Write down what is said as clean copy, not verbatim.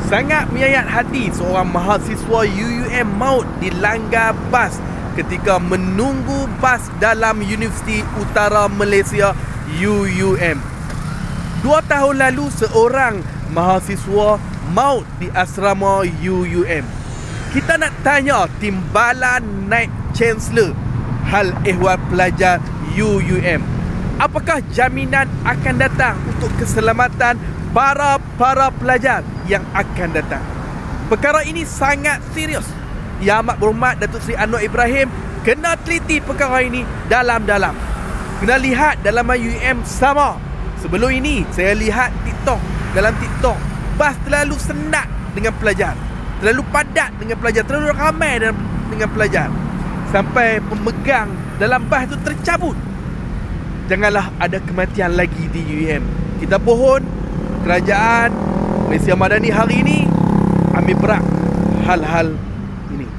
Sangat menyayat hati seorang mahasiswa UUM maut dilanggar bas ketika menunggu bas dalam Universiti Utara Malaysia UUM. 2 tahun lalu seorang mahasiswa maut di asrama UUM. Kita nak tanya timbalan naib Chancellor hal ehwal pelajar UUM. Apakah jaminan akan datang untuk keselamatan para pelajar yang akan datang? Perkara ini sangat serius. Yang Amat Berhormat Datuk Seri Anwar Ibrahim kena teliti perkara ini dalam-dalam. Kena lihat dalam UUM sama. Sebelum ini saya lihat dalam TikTok bas terlalu sendat dengan pelajar, terlalu padat dengan pelajar, terlalu ramai dengan pelajar, sampai pemegang dalam bas itu tercabut. Janganlah ada kematian lagi di UUM. Kita mohon Kerajaan Malaysia Madani hari ini ambil berat hal-hal ini.